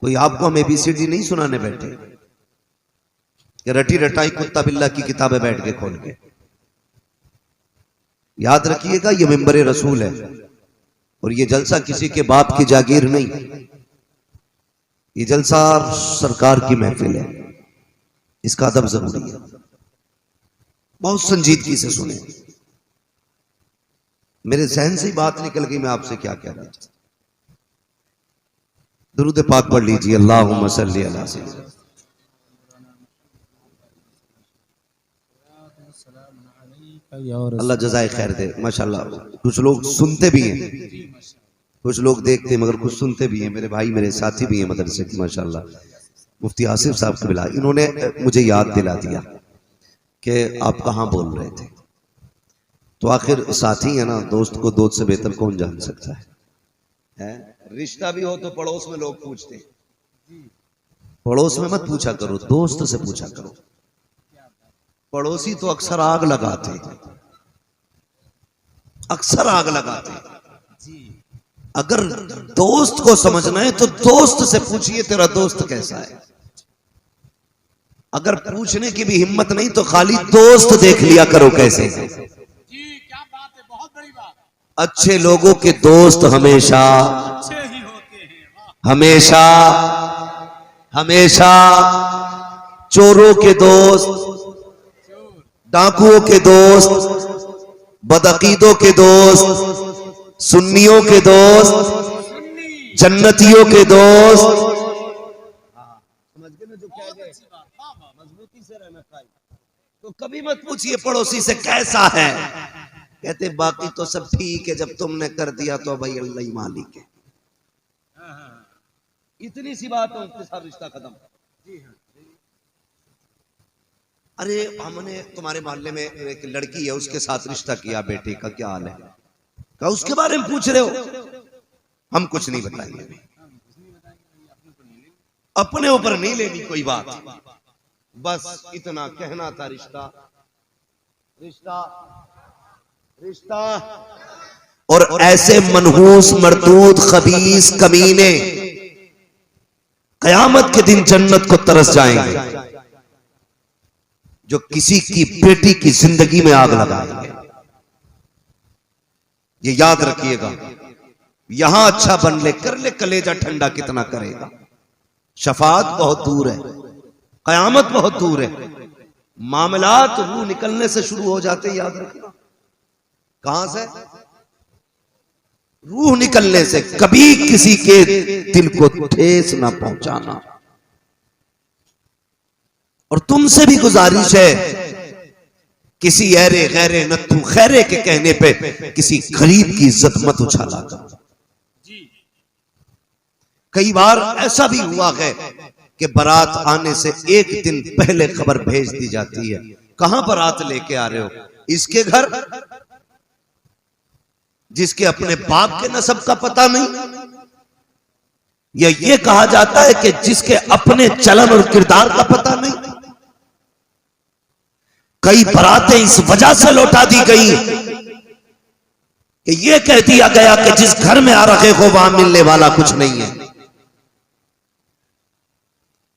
कोई आपको हम ABCD नहीं सुनाने बैठे कि रटी रटाई कुत्ता बिल्ला की किताबें बैठ के खोल के। याद रखिएगा, ये मिंबर रसूल है और ये जलसा किसी के बाप की जागीर नहीं, ये जलसा सरकार की महफिल है। इसका अदब जरूरी है, बहुत संजीदगी से सुने। मेरे जहन से ही बात निकल गई, मैं आपसे क्या कह रहा था। दुरूद पाक पढ़ लीजिए, अल्लाहुम्मा सल्ली अला सय्यिदना। अल्लाह जज़ाए खैर दे। माशाल्लाह, कुछ लोग सुनते भी हैं, कुछ लोग देखते हैं, मगर कुछ सुनते भी हैं। मेरे भाई, मेरे साथी भी हैं मदरसे के, माशाल्लाह। मुफ्ती आसिफ साहब के बिला, इन्होंने मुझे याद दिला दिया कि आप कहाँ बोल रहे थे। तो आखिर साथी है ना, दोस्त को दोस्त से बेहतर कौन जान सकता है? रिश्ता भी हो तो पड़ोस में लोग पूछते हैं। पड़ोस में मत पूछा करो, दोस्त से पूछा करो। पड़ोसी तो अक्सर आग लगाते, अक्सर आग लगाते। अगर दोस्त को समझना है तो दोस्त से पूछिए तेरा दोस्त कैसा है। अगर पूछने की भी हिम्मत नहीं तो खाली दोस्त देख लिया करो कैसे। अच्छे लोगों के दोस्त हमेशा हमेशा हमेशा, चोरों के दोस्त, डाकुओं के दोस्त, बदअकीदों के दोस्त, सुन्नियों के दोस्त, जन्नतियों के दोस्त। समझ गए ना जो कह गए, मजबूती से रहना चाहिए। तो कभी मत पूछिए पड़ोसी से कैसा है, कहते बाकी तो सब ठीक है, जब तुमने कर दिया तो भाई अल्लाह ही मालिक है। इतनी सी बात है, उसके साथ रिश्ता खत्म। अरे हमने तुम्हारे मोहल्ले में एक लड़की है, उसके साथ रिश्ता किया, बेटे का क्या हाल है? क्या उसके बारे में पूछ रहे हो? हम कुछ नहीं बताएंगे, अपने ऊपर नहीं लेनी कोई बात, बस इतना कहना था। रिश्ता रिश्ता रिश्ता। और ऐसे मनहूस, मरदूद, खबीस, कमीने कयामत के दिन जन्नत को तरस जाएंगे जो किसी की बेटी की जिंदगी में आग लगाएंगे। ये याद रखिएगा। यहां अच्छा बन ले, कर ले, कलेजा ठंडा कितना करेगा। शफाअत बहुत दूर है, कयामत बहुत दूर है। मामलात रूह निकलने से शुरू हो जाते, याद रखना। कहां से? रूह निकलने से। कभी किसी के दिल को ठेस ना पहुंचाना। और तुमसे भी गुजारिश है, किसी ऐरे गैरे नत्थु खैरे के कहने पे किसी गरीब की इज्जत मत उछाला करो। कई बार ऐसा भी हुआ है कि बारात आने से एक दिन पहले खबर भेज दी जाती है, कहां बारात लेके आ रहे हो? इसके घर, जिसके अपने बाप के नसब का पता नहीं। या ये कहा जाता है कि जिसके अपने चलन और किरदार का पता नहीं। कई बारातें इस वजह से लौटा दी गई कि ये कह दिया गया कि जिस घर में आ रहे हो वहां मिलने वाला कुछ नहीं है।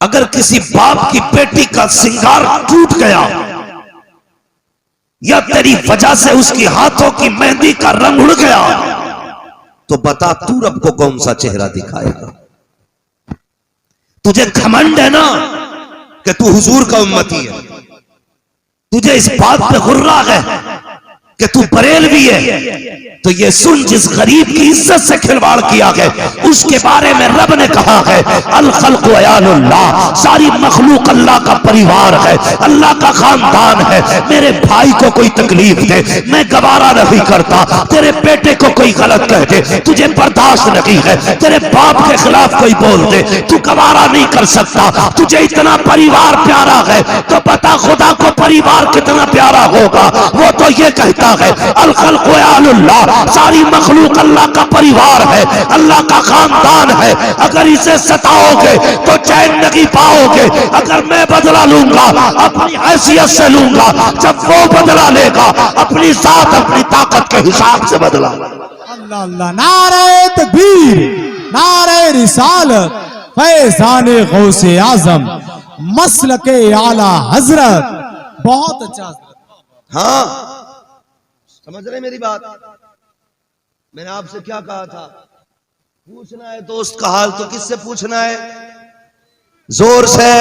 अगर किसी बाप की बेटी का सिंगार टूट गया या तेरी वजह से उसकी हाथों की मेहंदी का रंग उड़ गया, तो बता तू रब को कौन सा चेहरा दिखाएगा? तुझे घमंड है ना कि तू हुजूर का उम्मती है, तुझे इस बात पे गुर्रा है कि तू बरेलवी है, तो ये सुन, जिस गरीब की इज्जत से खिलवाड़ किया गया उसके बारे में रब ने कहा है, अल खल्क़ु अयालुल्लाह, सारी मखलूक अल्लाह का परिवार है, अल्लाह का खानदान है। मेरे भाई को कोई तकलीफ दे, मैं गवारा नहीं करता। तेरे बेटे को कोई गलत कह दे, तुझे बर्दाश्त नहीं है। तेरे बाप के खिलाफ कोई बोल दे, तू गवारा नहीं कर सकता। तुझे इतना परिवार प्यारा है तो पता खुदा को परिवार कितना प्यारा होगा। वो तो ये कहता है, अल खल्क़ु अयालुल्लाह, सारी मखलूक अल्लाह का परिवार है, अल्लाह का खानदान है। अगर इसे सताओगे तो चैन नहीं पाओगे। अगर मैं बदला लूंगा अपनी हैसियत से लूंगा, जब वो बदला लेगा अपनी जात, अपनी ताकत के हिसाब से बदला। अल्लाह अल्लाह, नारे तकबीर, नारे रिसालत, फैजान गौसे आजम मसलके आला हजरत। बहुत अच्छा। हाँ, समझ रहे मेरी बात? मैंने आपसे क्या कहा था? पूछना है दोस्त का हाल तो किससे पूछना है? जोर से।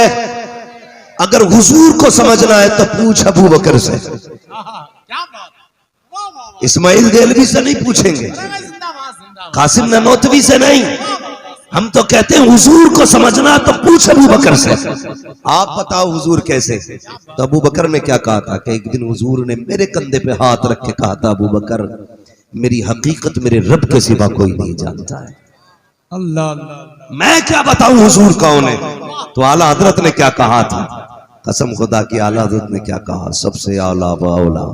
अगर हुजूर को समझना है तो पूछ अबू बकर से। क्या बात। इस्माइल देलवी से नहीं पूछेंगे, कासिम ननोतवी से नहीं। हम तो कहते हैं हुजूर को समझना तो पूछ अबू बकर से। आप बताओ हुजूर कैसे? तो अबू बकर ने क्या कहा था कि एक दिन हुजूर ने मेरे कंधे पे हाथ रख के कहा था, अबू बकर मेरी हकीकत मेरे रब के सिवा कोई नहीं जानता है। अल्लाह अल्लाह। मैं क्या बताऊं हुजूर कौन है? तो आला हजरत ने क्या कहा था? कसम खुदा की आला हजरत ने क्या कहा? सबसे आला बाउला।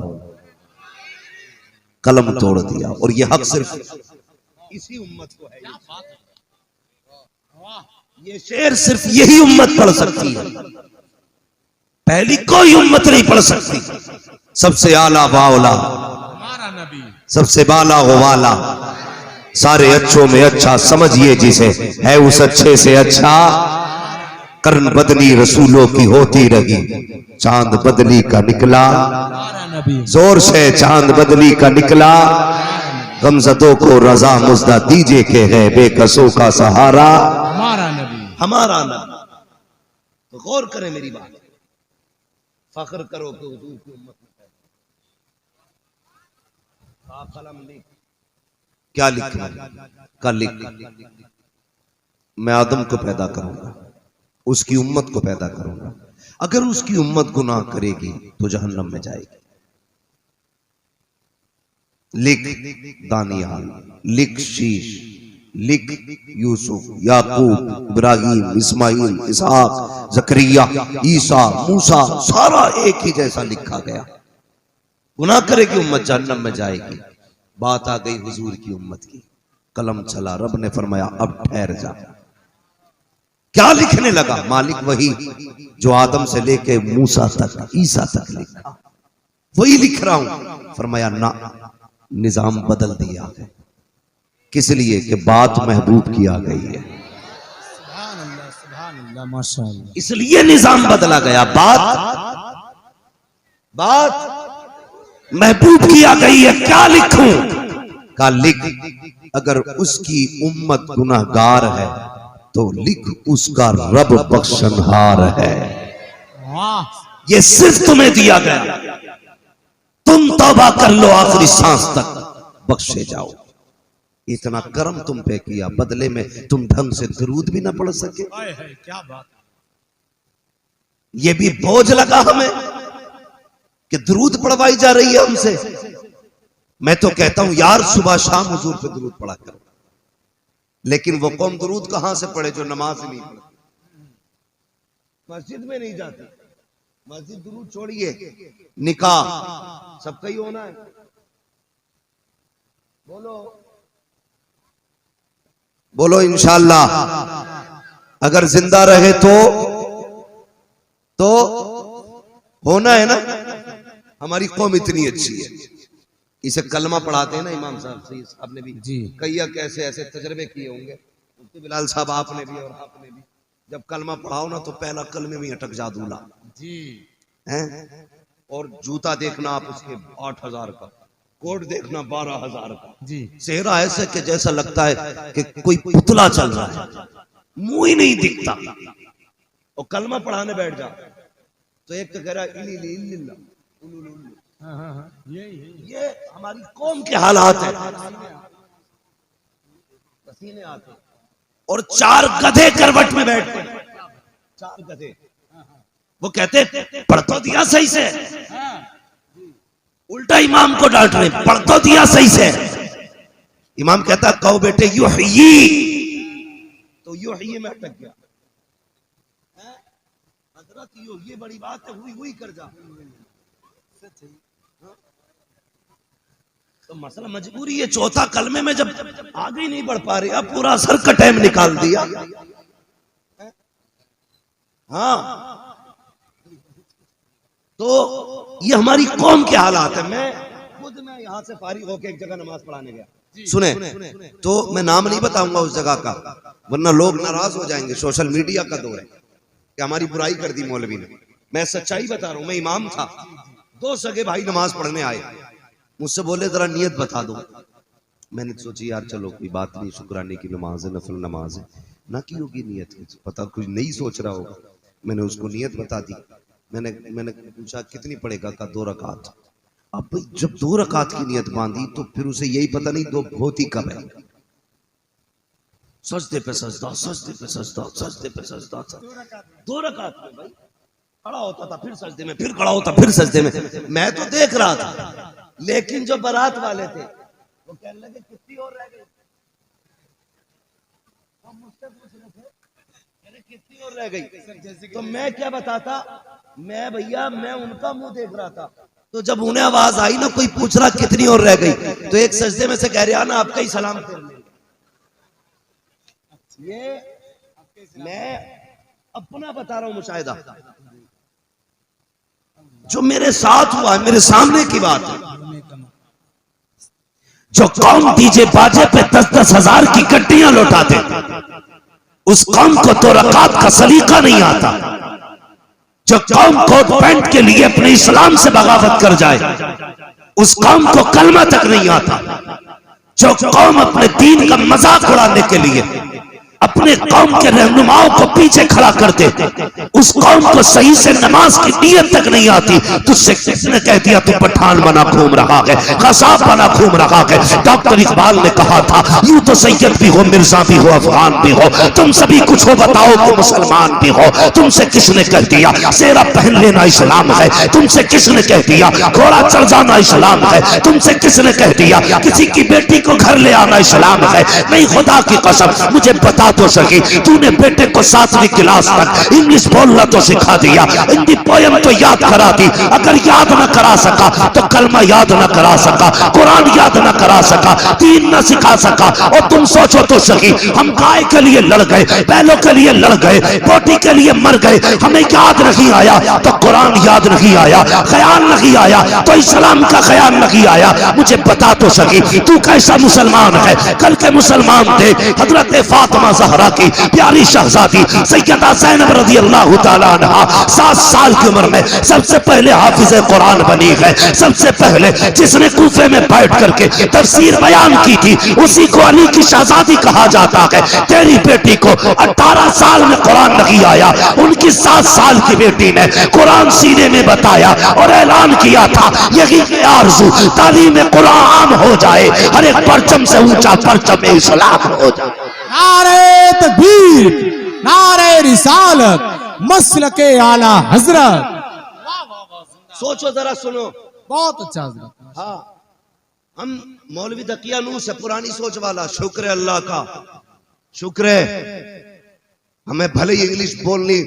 कलम तोड़ दिया। और ये हक सिर्फ इसी उम्मत को है। ये शेर सिर्फ यही उम्मत पढ़ सकती है, पहली कोई उम्मत नहीं पढ़ सकती। सबसे आला बाउला, सबसे बाला वाला, सारे अच्छों में अच्छा समझिए जिसे, है उस अच्छे से अच्छा। कर्न बदली रसूलों की होती रही, चांद बदली का निकला। जोर से चांद बदली का निकला। गमजदों को रजा मुजदा दीजे के है बेकसों का सहारा हमारा नबी। तो गौर करें मेरी बात, फख्र करो कि हुजूर की उम्मत में क्या लिखना का लिख। मैं आदम को पैदा करूंगा, उसकी उम्मत को पैदा करूंगा। अगर उसकी उम्मत गुनाह करेगी तो जहन्नम में जाएगी। लिख दानियाल, लिख शीश, लिख यूसुफ, याकूब, इब्राहिम, इस्माइल, इसहाक, जकरिया, ईसा, मूसा, सारा एक ही जैसा लिखा गया। गुनाह करेगी उम्मत जहन्नम में जाएगी। बात आ गई हुजूर की उम्मत की, कलम चला। रब ने फरमाया अब ठहर जा। क्या लिखने लगा? मालिक वही जो आदम से लेके मूसा तक, ईसा तक लिखा, वही लिख रहा हूं। फरमाया ना, निजाम बदल दिया है। किस लिए? कि बात महबूब की आ गई है, इसलिए निजाम बदला गया। बात महबूब की आ गई है। क्या लिखूं? का लिख, अगर उसकी उम्मत गुनाहगार है तो लिख उसका रब बख्शनहार है। ये सिर्फ तुम्हें दिया गया, तुम तौबा कर लो आखिरी सांस तक, बख्शे जाओ। इतना करम तुम पे किया, बदले में तुम ढंग से दरूद भी ना पढ़ सके। क्या बात। ये भी बोझ लगा हमें कि दरूद पढ़वाई जा रही है हमसे। मैं तो कहता हूं यार सुबह शाम हुजूर पे दरूद पढ़ा करो। लेकिन वो कौन दरूद कहां से पढ़े जो नमाज नहीं पढ़ती, मस्जिद में नहीं जाती। मस्जिद दरूद छोड़िए, निकाह सबका ही होना है। बोलो इंशाअल्लाह। अगर जिंदा रहे तो होना है ना। हमारी कौम इतनी अच्छी है, इसे कलमा पढ़ाते हैं ना इमाम साहब से, आपने भी कई कैसे ऐसे तजर्बे किए होंगे, मुफ्ती बिलाल साहब आपने भी और आपने भी। जब कलमा पढ़ाओ ना तो पहला कलमे में अटक जा दूल्हा जी हैं। और जूता देखना आप उसके 8,000 का, कोट देखना 12,000 का जी। चेहरा ऐसे कि जैसा लगता है कि कोई पुतला चल रहा है, मुंह ही नहीं दिखता। और कलमा पढ़ाने बैठ जा तो एक तो कह रहा है ये हमारी कौम के हालात है। पसीने आते और 4 गधे करवट में बैठते हैं। 4 गधे, वो कहते पढ़ तो दिया सही से, उल्टा इमाम को डांट रहे, पढ़ तो दिया सही से। इमाम कहता कहो बेटे युही, तो युही में अटक गया। हजरत ये बड़ी बात है, हुई कर जा। तो मसला मजबूरी है। चौथा कलमे में जब आगे नहीं बढ़ पा रहे, अब पूरा सर का टाइम निकाल दिया। हाँ, तो ये हमारी कौम के हालात है। मैं खुद यहाँ से फारिग होकर एक जगह नमाज पढ़ाने गया, सुने तो मैं नाम नहीं बताऊंगा उस जगह का, वरना लोग नाराज हो जाएंगे। सोशल मीडिया का दौर है कि हमारी बुराई कर दी मौलवी ने। मैं सच्चाई बता रहा हूं। मैं इमाम था, 2 सगे भाई नमाज पढ़ने आए, मुझसे बोले जरा नियत बता दो। मैंने सोची यार चलो कोई बात नहीं, शुक्राने की नमाज है, नफल नमाज है, ना की होगी नियत, पता कुछ नहीं सोच रहा होगा। मैंने उसको नियत बता दी। मैंने पूछा कितनी पड़ेगा, का 2 रकात। अब जब 2 रकात की नियत बांधी तो फिर उसे यही पता नहीं 2 होती कब है। सजदे पे सजदा, सजदे पे सजदा, सजदे पे सजदा, 2 रकात में भाई खड़ा होता था, फिर सजदे में, फिर खड़ा होता, फिर सजदे में। मैं तो देख रहा था, लेकिन जो बारात वाले थे वो कहने लगे कितनी और रह गई। वो मुझसे पूछ रहे थे अरे कितनी और रह गई, तो मैं क्या बताता। मैं भैया मैं उनका मुंह देख रहा था। तो जब उन्हें आवाज आई ना कोई पूछ रहा कितनी और रह गई, तो एक सजदे में से कह रहा ना आपका ही सलाम फेर ले। ये मैं अपना बता रहा हूं मुशाहिदा, जो मेरे साथ हुआ, मेरे सामने की बात है। जो कौम डीजे बाजे पे 10-10 हजार की गड्डियां लौटाते, उस कौम को 2 रकात का सलीका नहीं आता। जो कौम कोट पैंट के लिए अपने इस्लाम से बगावत कर जाए, उस कौम को कलमा तक नहीं आता। जो कौम अपने दीन का मजाक उड़ाने के लिए अपने कौम के रहनुमाओं को पीछे खड़ा करते, उस कौम को सही से नमाज की नियत तक नहीं आती। तुझसे किसने कह दिया तू पठान बना घूम रहा है, कसाब बना घूम रहा है। डॉक्टर इकबाल ने कहा था यूं तो सैयद भी हो, मिर्जा भी हो, अफगान भी हो, तुम सभी कुछ हो बताओ कि मुसलमान भी हो। तुमसे किसने कह दिया सेरा पहन लेना इस्लाम है? तुमसे किसने कह दिया घोड़ा चढ़ जाना इस्लाम है? तुमसे किसने कह दिया किसी की बेटी को घर ले आना इस्लाम है? नहीं, खुदा की कसम मुझे बता तो सकी, तूने बेटे को 7वीं क्लास तक इंग्लिश बोलना तो सिखा दिया, हिंदी पोयम तो याद करा दी। अगर याद न करा सका तो कलमा याद न करा सका, कुरान याद न करा सका, दीन न सिखा सका। और तुम सोचो तो सकी, हम गाय के लिए लड़ गए, बैलों के लिए लड़ गए, पोटी के लिए मर गए, हमें याद नहीं आया तो कुरान याद नहीं आया, ख्याल नहीं आया तो इस्लाम का ख्याल नहीं आया। मुझे बता तो सकी तू कैसा मुसलमान है? कल के मुसलमान थे हजरत फातिमा ज़हरा की प्यारी शहजादी सैयदा ज़ैनब रज़ी अल्लाह तआला अन्हा 7 साल की उम्र में सबसे पहले हाफिज़े कुरान बनी है। सबसे पहले जिसने कूफे में बैठ करके तफसीर बयान की थी उसी को अली की शहजादी कहा जाता है। तेरी बेटी को 18 साल में कुरान नहीं आया, उनकी 7 साल की बेटी ने कुरान सीने में बताया और ऐलान किया था यही आरज़ू तालीम कुरान हो जाए, हर एक परचम से ऊंचा परचम इस्लाम हो जाए। नारे तकबीर, नारे रिसालत, मसलके आला हजरत। सोचो जरा, सुनो, बहुत अच्छा हजरत। हाँ, हम मौलवी तकिया नूर से पुरानी सोच वाला, शुक्र है अल्लाह का, शुक्र है। हमें भले ही इंग्लिश बोलनी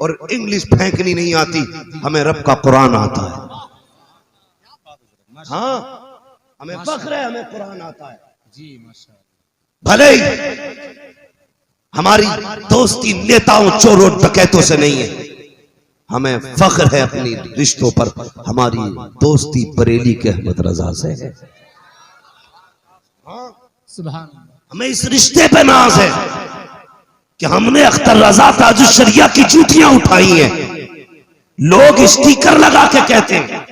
और इंग्लिश फेंकनी नहीं आती, हमें रब का कुरान आता है। हाँ, हमें फख्र है, हमें कुरान आता है जी माशाअल्लाह। भले ही हमारी दोस्ती नेताओं चोरों डकैतों से नहीं है, हमें फख्र है अपनी रिश्तों पर, हमारी दोस्ती बरेली के अहमद रजा से है। सुभान अल्लाह। हमें इस रिश्ते पे नाज है कि हमने अख्तर रजा ताजुश शरिया की जूतियां उठाई हैं। लोग स्टिकर लगा के कहते हैं,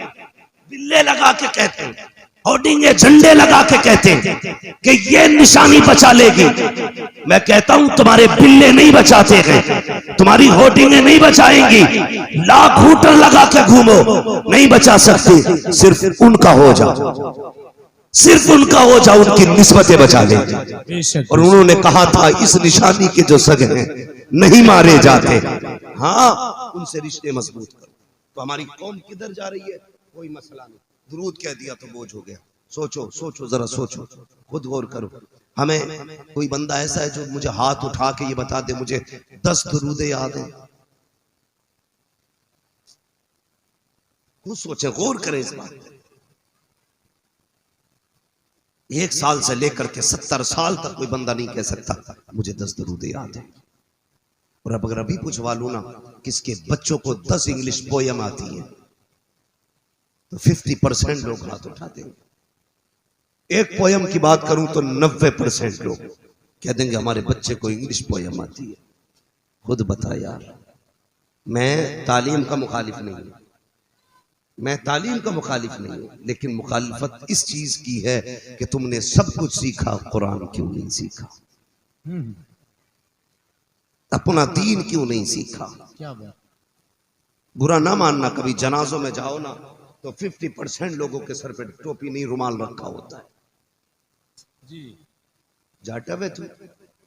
बिल्ले लगा के कहते हैं, होर्डिंगे झंडे लगा के कहते हैं कि ये निशानी बचा लेगी। मैं कहता हूं तुम्हारे बिल्ले नहीं बचाते हैं, तुम्हारी होर्डिंगे नहीं बचाएंगी। लाख हूटर लगा के घूमो, नहीं बचा सकती। सिर्फ उनका हो जाओ, सिर्फ उनका हो जाओ, उनकी निस्बतें बचा लेंगे। और उन्होंने कहा था इस निशानी के जो सगे हैं नहीं मारे जाते। हाँ, उनसे रिश्ते मजबूत करो। तो हमारी कौम किधर जा रही है कोई मसला नहीं, दुरूद कह दिया तो बोझ हो गया। सोचो सोचो जरा, सोचो, खुद गौर करो। हमें कोई बंदा ऐसा है जो मुझे हाथ उठा के ये बता दे मुझे 10 दुरूदे याद हैं? खुद सोचे, गौर करें इस बात पर। 1 साल से लेकर के 70 साल तक कोई बंदा नहीं कह सकता मुझे 10 दुरूदे याद है। और अब अगर अभी पूछवा लू ना किसके बच्चों को 10 इंग्लिश पोयम आती है तो 50% लोग हाथ उठाते हैं। एक पोयम की बात करूं तो 90% लोग कह देंगे हमारे बच्चे को इंग्लिश पोयम आती है। खुद बता यार, मैं तालीम का मुखालिफ नहीं हूं, मैं तालीम का मुखालिफ नहीं हूं, लेकिन मुखालिफत इस चीज की है कि तुमने सब कुछ सीखा, कुरान क्यों नहीं सीखा? अपना दीन क्यों नहीं सीखा? क्या बात। बुरा ना मानना, कभी जनाजों में जाओ ना तो 50% लोगों के सर पे टोपी नहीं, रुमाल रखा होता है। जी जाटव है तू,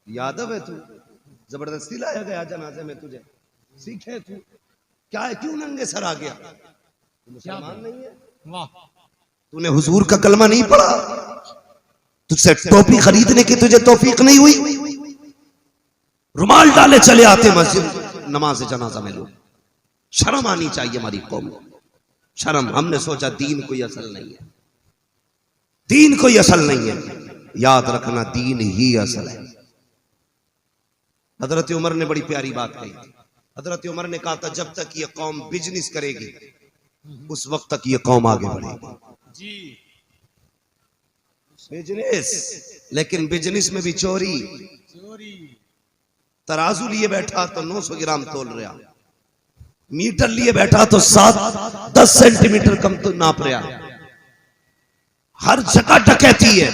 यादव है तू, जबरदस्ती लाया गया जनाजे में तुझे, सीखे तू क्या है, क्यों नंगे सर आ गया? तू मुसलमान नहीं है? वाह। तूने हुजूर का कलमा नहीं पढ़ा? तुझसे टोपी खरीदने की तुझे तौफीक नहीं हुई? रुमाल डाले चले आते मस्जिद नमाज जनाजा में लोग। शर्म आनी चाहिए हमारी कौम को, शर्म। हमने सोचा दीन कोई असल नहीं है, दीन कोई असल नहीं है। याद रखना, दीन ही असल है। हजरत उमर ने बड़ी प्यारी बात कही थी। हजरत उमर ने कहा था जब तक ये कौम बिजनेस करेगी उस वक्त तक ये कौम आगे बढ़ेगी। जी बिजनेस, लेकिन बिजनेस में भी चोरी। चोरी। तराजू लिए बैठा तो 900 ग्राम तोल रहा, मीटर लिए बैठा तो 7-10 सेंटीमीटर कम तो नाप रहा। हर जगह डकैती है,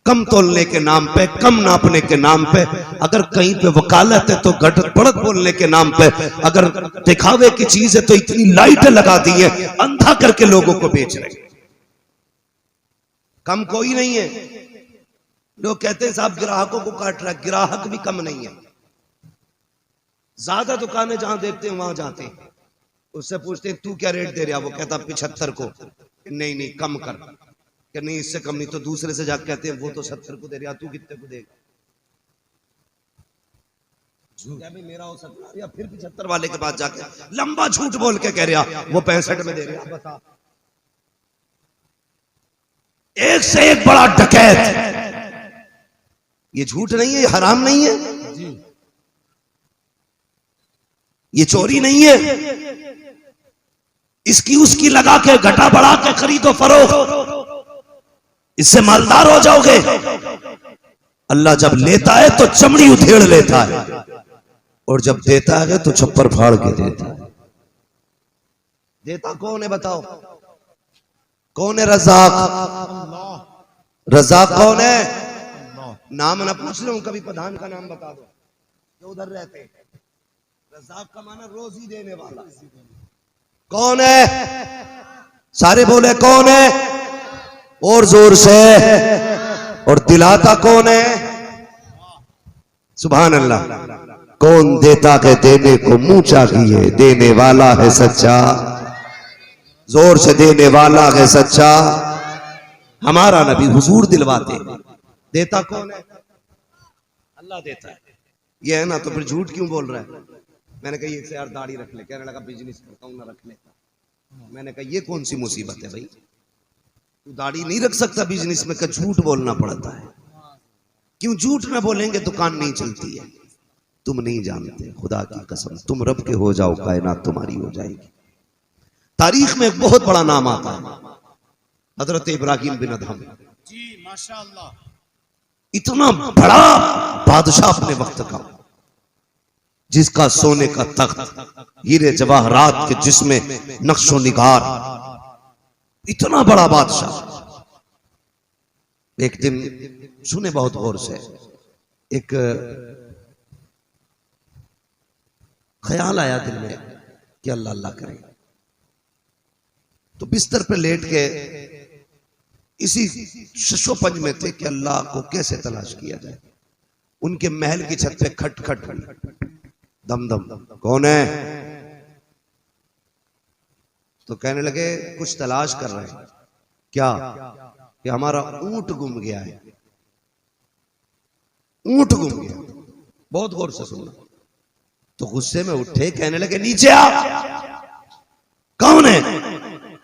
कम तोलने के नाम पे, कम नापने के नाम पे। अगर कहीं पे वकालत है तो घट बढ़त बोलने के नाम पे। अगर दिखावे की चीज है तो इतनी लाइटें लगा दी है, अंधा करके लोगों को बेच रहे। कम कोई नहीं है। लोग कहते हैं साहब ग्राहकों को काट रहा है, ग्राहक भी कम नहीं है। ज्यादा दुकानें जहां देखते हैं वहां जाते हैं, उससे पूछते हैं तू क्या रेट दे रहा? वो कहता 75 को। नहीं नहीं कम कर, कि नहीं इससे कम नहीं। तो दूसरे से जाकर कहते हैं वो तो 70 को दे रहा, तू कितने को देगा? झूठ भी मेरा हो सकता है, या फिर 75 वाले के पास जाके लंबा झूठ बोल के कह रहा वो 65 में दे रहा। बता, एक से एक बड़ा डकैत। ये झूठ नहीं है, ये हराम नहीं है, जी ये चोरी नहीं है। इसकी उसकी लगा के घटा बढ़ा के खरीदो फरोख्त, इससे मालदार हो जाओगे। अल्लाह जब लेता है तो चमड़ी उधेड़ लेता है, और जब देता है तो छप्पर फाड़ के देता है। देता कौन है बताओ? कौन है रज़ाक? रज़ाक कौन है? नाम ना पूछ लो, कभी प्रधान का नाम बता दो जो उधर रहते हैं। रज़ाक का माना रोजी देने वाला। कौन है? सारे बोले कौन है, और जोर से। और दिलाता कौन है? सुभान अल्लाह। कौन देता के देने को मुंह चाहिए, देने वाला है सच्चा। जोर से, देने वाला है सच्चा। हमारा नबी हुजूर दिलवाते। देता कौन है? अल्लाह देता है। ये है ना, तो फिर झूठ क्यों बोल रहा है? मैंने कहा ये यार दाढ़ी रख ले, कहने लगा बिजनेस करता हूं ना, रख लेता। मैंने कहा ये कौन सी मुसीबत है भाई, तू दाढ़ी नहीं रख सकता बिजनेस में? क्या झूठ बोलना पड़ता है? क्यों झूठ ना बोलेंगे दुकान नहीं चलती है? तुम नहीं जानते, खुदा की कसम, तुम रब के हो जाओ, कायनात तुम्हारी हो जाएगी। तारीख में एक बहुत बड़ा नाम आता है, हजरत इब्राहिम बिन अदहम। जी माशाअल्लाह। इतना बड़ा बादशाह अपने वक्त का, जिसका सोने का तख्त, हीरे जवाहरात के जिसमें नक्शो निगार, इतना बड़ा बादशाह। एक दिन सुने बहुत गौर से, एक ख्याल आया दिल में कि अल्लाह अल्लाह करें। तो बिस्तर पे लेट के इसी शशोपंज में थे कि अल्लाह को कैसे तलाश किया जाए। उनके महल की छत पे खट खट हुई, दम दम। कौन है? तो कहने लगे कुछ तलाश कर रहे हैं। क्या? कि हमारा ऊंट गुम गया है। ऊंट गुम गया। बहुत गौर से सुनना। तो गुस्से में उठे, कहने लगे नीचे आ। कौन है?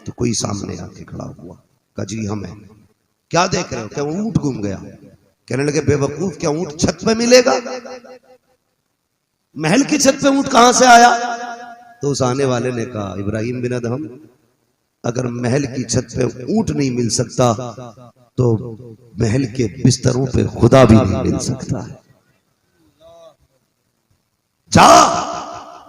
तो कोई सामने आके खड़ा हुआ, कहा जी हम हैं। क्या देख रहे हो? क्या ऊंट गुम गया? कहने लगे बेवकूफ, क्या ऊंट छत पे मिलेगा? महल की छत पे ऊंट कहां से आया? तो उस आने वाले ने कहा इब्राहिम बिन अदहम, अगर महल की छत पे ऊंट नहीं मिल सकता तो महल के बिस्तरों पे खुदा भी नहीं मिल सकता है। जा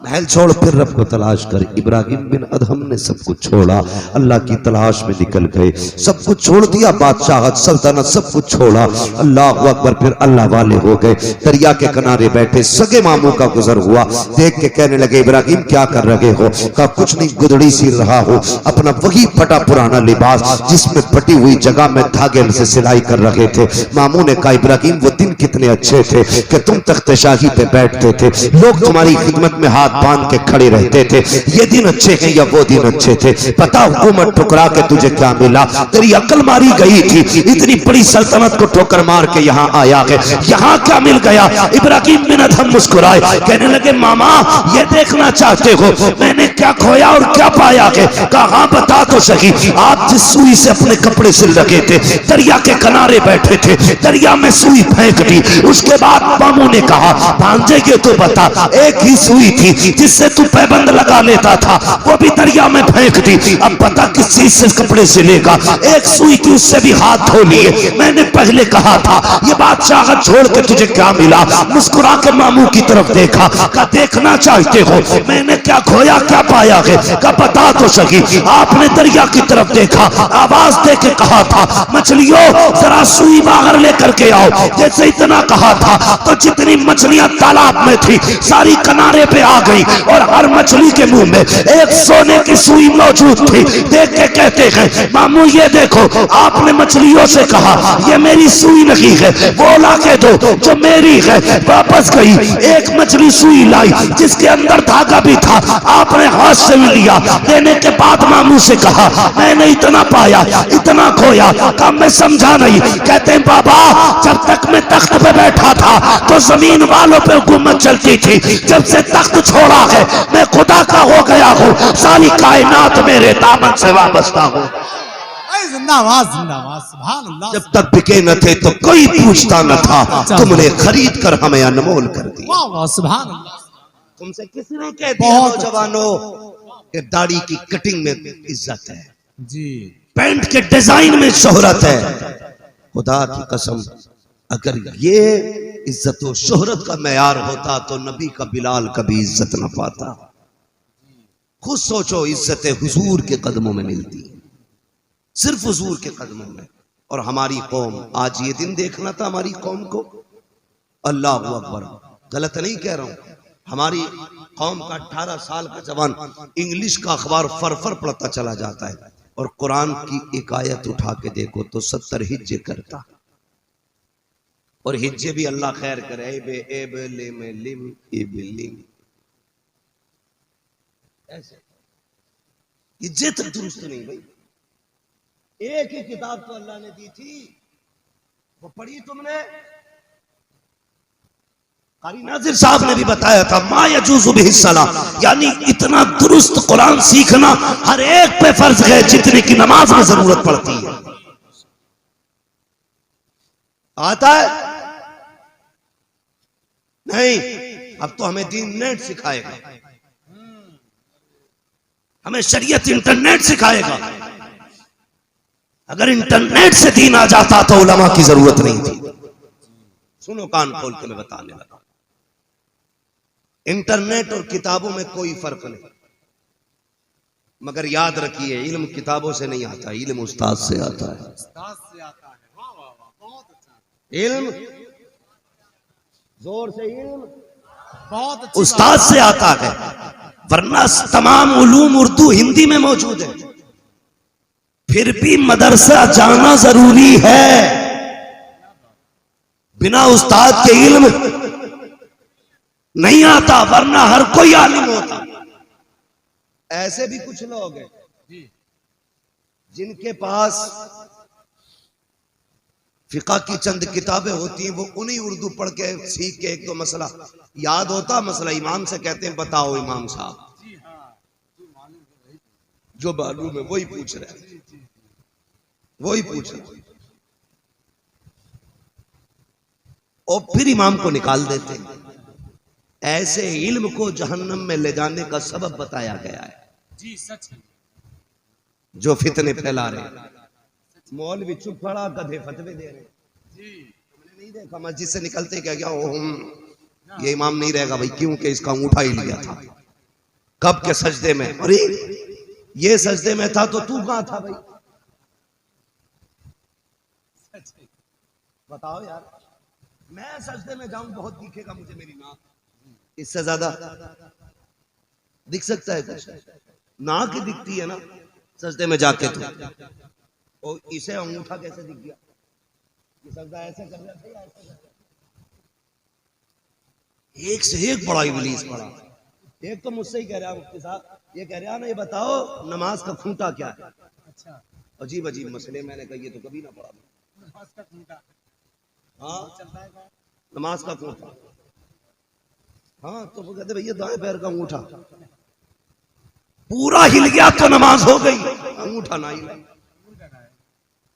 महल छोड़ फिर रब को तलाश कर। इब्राहिम बिन अदहम ने सब कुछ छोड़ा, अल्लाह की तलाश में निकल गए। सब कुछ छोड़ दिया, बादशाहत सल्तनत सब कुछ छोड़ा, अल्लाह अकबर। फिर अल्लाह वाले हो गए, दरिया के किनारे बैठे। सगे मामू का गुजर हुआ, देख के कहने लगे इब्राहिम क्या कर रहे हो? कहा कुछ नहीं, गुदड़ी सी रहा हो। अपना वही फटा पुराना लिबास जिसमें फटी हुई जगह में धागे से सिलाई कर रहे थे। मामू ने कहा इब्राहिम वो दिन कितने अच्छे थे कि तुम तख्ते शाही पे बैठते थे, लोग तुम्हारी खिदमत में हाथ बांध के खड़े रहते थे। ये दिन अच्छे हैं या वो दिन अच्छे थे? पता हुकूमत ठुकरा के तुझे क्या मिला? तेरी अकल मारी गई थी, इतनी बड़ी सल्तनत को ठोकर मार के यहाँ आया है, यहाँ क्या मिल गया? इब्राहिम बिन अदहम मुस्कुराए, कहने लगे मामा ये देखना चाहते हो मैंने क्या खोया और क्या पाया है? कहा बता तो सही। आप जिस सुई से अपने कपड़े सिल रखे थे, दरिया के किनारे बैठे थे, दरिया में सुई फेंक दी। उसके बाद मामू ने कहा भांजे ये तो बता, एक ही सुई थी जिससे तू पैबंद लगा लेता था, वो भी दरिया में फेंक दी। अब पता किस चीज से कपड़े सिलेगा? एक सुई की, उससे भी हाथ धो लिए। मैंने पहले कहा था ये बादशाहत छोड़ के तुझे क्या मिला? मुस्कुरा के मामू की तरफ देखा, का देखना चाहते हो मैंने क्या खोया क्या पाया है? का बता तो सकी। आपने दरिया की तरफ देखा, आवाज दे के कहा था मछलियों जरा सुई बाहर लेकर के आओ। जैसे इतना कहा था तो जितनी मछलियां तालाब में थी सारी किनारे पे आ गई और हर मछली के मुंह में एक सोने की सुई मौजूद थी। देख के कहते हैं मामू ये देखो, आपने मछलियों से कहा ये मेरी सुई नहीं है, वो ला के दो जो मेरी है। वापस गई, एक मछली सुई लाई जिसके अंदर धागा भी था, आपने हाथ से भी लिया। देने के बाद मामू से कहा मैंने इतना पाया इतना खोया, कम मैं समझा नहीं। कहते हैं बाबा जब तक मैं तख्त पे बैठा था तो जमीन वालों पे हुकूमत चलती थी, जब से तख्त छोड़ा है मैं खुदा का हो गया हूँ, सारी कायनात मेरे दामन से वाबस्ता हूँ। जिंदाबाद जिंदाबाद, सुभान अल्लाह। जब तक बिके न थे तो कोई पूछता न था, तुमने खरीद कर हमें अनमोल कर दिया। वाह वाह, सुभान अल्लाह। तुमसे किसी ने कह दिया नौजवानों कि दाढ़ी की कटिंग में इज्जत है जी, पैंट के डिजाइन में शोहरत है? खुदा की कसम अगर ये इज्जत और शोहरत का मैयार होता तो नबी का बिलाल कभी इज्जत न पाता। खुद सोचो, इज्जत हुजूर के कदमों में मिलती है, सिर्फ हुजूर के कदमों में। और हमारी कौम, आज ये दिन देखना था हमारी कौम को। अल्लाह अकबर, गलत नहीं कह रहा हूं। हमारी कौम का 18 साल का जवान इंग्लिश का अखबार फरफर पढ़ता चला जाता है और कुरान की एक आयत उठा के देखो तो 70 हिज्जे करता। और हिज्जे भी अल्लाह खैर करे, ऐसे हिज्जे तक दुरुस्त नहीं भाई। एक ही किताब तो अल्लाह ने दी थी, वो पढ़ी तुमने? कारी नाजिर साहब ने भी बताया था मा यजूज़ु बिही सलाह, यानी इतना दुरुस्त कुरान सीखना हर एक पे फर्ज है जितने की नमाज में जरूरत पड़ती है। आता है नहीं? अब तो हमें दीन नेट सिखाएगा, हमें शरीयत इंटरनेट सिखाएगा। अगर इंटरनेट से दीन आ जाता तो उलमा की जरूरत नहीं थी। सुनो कान खोल के मैं बताने लगा, इंटरनेट और किताबों में कोई फर्क नहीं, मगर याद रखिए इल्म किताबों से नहीं आता, इल्म उस्ताद से आता है। उस्ताद से आता है। वाह वाह वाह, बहुत अच्छा। इल्म जोर से, इल्म बहुत अच्छी उस्ताद से आता है, वरना तमाम उलूम उर्दू हिंदी में मौजूद है। फिर भी मदरसा जाना जरूरी है, बिना उस्ताद के इल्म नहीं आता, वरना हर कोई आलिम होता। ऐसे भी कुछ लोग हैं जिनके पास फिका की चंद किताबें होती हैं, वो उन्हीं उर्दू पढ़ के सीख के एक दो मसला याद होता, मसला इमाम से कहते हैं बताओ इमाम साहब, जो मालूम है वही पूछ रहे हैं, वही पूछ रहे, और फिर इमाम को निकाल देते हैं। ऐसे इल्म को जहन्नम में ले जाने का सबब बताया गया है। जी, सच है। जो फितने फैला रहे हैं। मौलवी चुप पड़ा, गधे फतवे दे रहे हैं। मैंने नहीं देखा मस्जिद से निकलते क्या क्या ये इमाम नहीं रहेगा भाई, क्योंकि इसका अंगूठा ही लिया था कब के सजदे में। अरे ये सजदे में था तो तू कहां था भाई, बताओ यार। मैं सजदे में जाऊं बहुत दिखेगा मुझे मेरी नाक, इससे ज्यादा दिख सकता है कुछ? नाक ही दिखती है ना सजदे में जाके तो। और इसे अंगूठा कैसे दिख गया? ये सजदा ऐसे कर रहा था या ऐसे कर रहा था? एक से एक बड़ा इब्लीस पड़ा। एक तो मुझसे ही कह रहा मुफ्ती साहब, ये कह रहा ना ये बताओ नमाज का खूंटा क्या है। अच्छा, अजीब अजीब मसले। मैंने कहा ये तो कभी ना पढ़ा। नमाज का खूंटा, हाँ नमाज का खूंटा, हाँ तो वो कहते भैया दाएं पैर का अंगूठा पूरा हिल गया तो नमाज हो गई, अंगूठा ना हिला।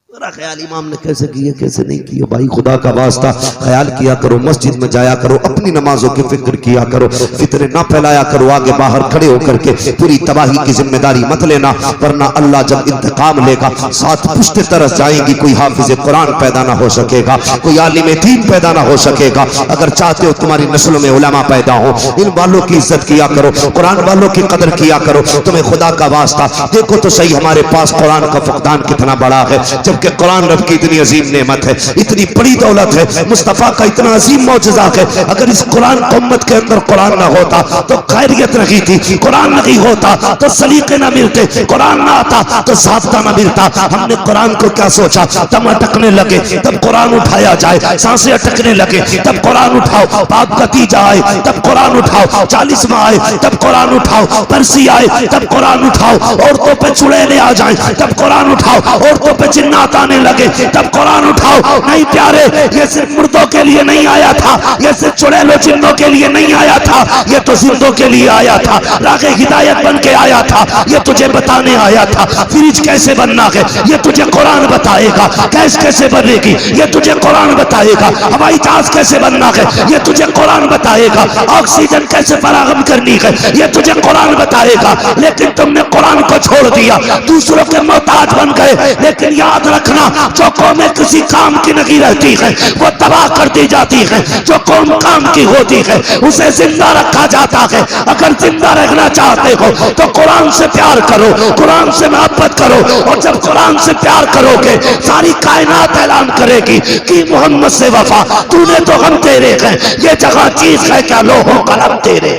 मेरा ख्याल इमाम ने कैसे किया कैसे नहीं किया। भाई खुदा का वास्ता ख्याल किया करो, मस्जिद में जाया करो, अपनी नमाजों की फिक्र किया करो, फितने ना फैलाया करो। आगे बाहर खड़े होकर के पूरी तबाही की जिम्मेदारी मत लेना, वरना अल्लाह जब इंतकाम लेगा साथ पुश्ते तरस जाएंगी। कोई हाफिज कुरान पैदा ना हो सकेगा, कोई आलिम दीन पैदा ना हो सकेगा। अगर चाहते हो तुम्हारी नस्लों में उलमा पैदा हो, इन वालों की इज्जत किया करो, कुरान वालों की कदर किया करो। तुम्हें खुदा का वास्ता देखो तो सही हमारे पास कुरान का फुकदान कितना बड़ा है, जबकि कुरान रब की इतनी अजीम नेमत है, इतनी बड़ी दौलत है, मुस्तफा का इतना अजीम मौजज़ा है। अगर इस कुरान की उम्मत के अंदर कुरान ना होता तो खैरियत नहीं थी, कुरान नहीं होता तो सलीके ना मिलते, कुरान ना आता तो ज़ाब्ता ना मिलता। हमने कुरान को क्या सोचा, दम अटकने लगे तब कुरान उठाया जाए, सांसें अटकने लगे तब कुरान उठाओ, बाप भतीजा आए तब कुरान उठाओ, 40वां आए तब कुरान उठाओ, परसी आए तब कुरान उठाओ, औरतों पे चुड़ैलें आ जाए तब कुरान उठाओ, औरतों पे जिन्नात आने लगे तब कुरान उठाओ। नहीं प्यारे, ये सिर्फ मुर्दों के लिए नहीं आया था, ये सिर्फ चुड़ैलों जिन्नों के लिए नहीं आया था, ये तो जिंदों के लिए आया था, रागे हिदायत बन के आया था। ये तुझे बताने आया था फ्रिज कैसे बनना है, ये तुझे कुरान बताएगा। गैस कैसे बनेगी, ये तुझे कुरान बताएगा। हवाई जहाज कैसे बनना है, ये तुझे कुरान बताएगा। ऑक्सीजन कैसे फराहम करनी है, ये तुझे कुरान बताएगा। लेकिन तुमने कुरान को छोड़ दिया, दूसरों के मोहताज बन गए। लेकिन याद रखना, जो कौमें किसी काम की नहीं रहती है वो तबाह कर दी जाती है, जो कौम काम की होती है उसे जिंदा रखा जाता है। अगर जिंदा रहना चाहते हो तो कुरान से प्यार करो, कुरान से मोहब्बत करो, और जब कुरान से प्यार करोगे सारी कायनात ऐलान करेगी कि मोहम्मद से वफा, तूने तो हम तेरे हैं, ये जगह चीज है क्या लोहो कलम तेरे।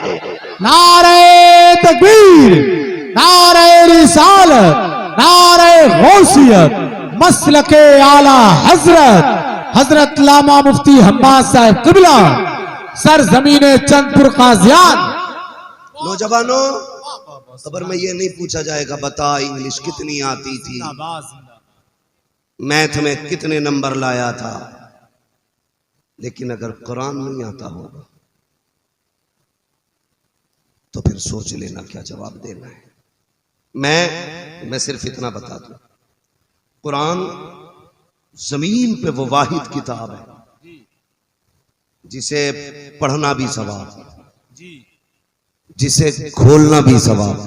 नारे तकबीर, नारे रिसालत, नारे गौसियत, मसलके आला हजरत हजरत लामा मुफ्ती हम्माद साहब किबला, सर जमीने चंदपुर काजियान। नौजवानों, खबर में ये नहीं पूछा जाएगा बता इंग्लिश कितनी आती थी, मैथ में कितने नंबर लाया था, लेकिन अगर कुरान नहीं आता होगा तो फिर सोच लेना क्या जवाब देना है। मैं सिर्फ इतना बता दूं, कुरान जमीन पे वो वाहिद किताब है जिसे पढ़ना भी सवाब, जिसे खोलना भी सवाब,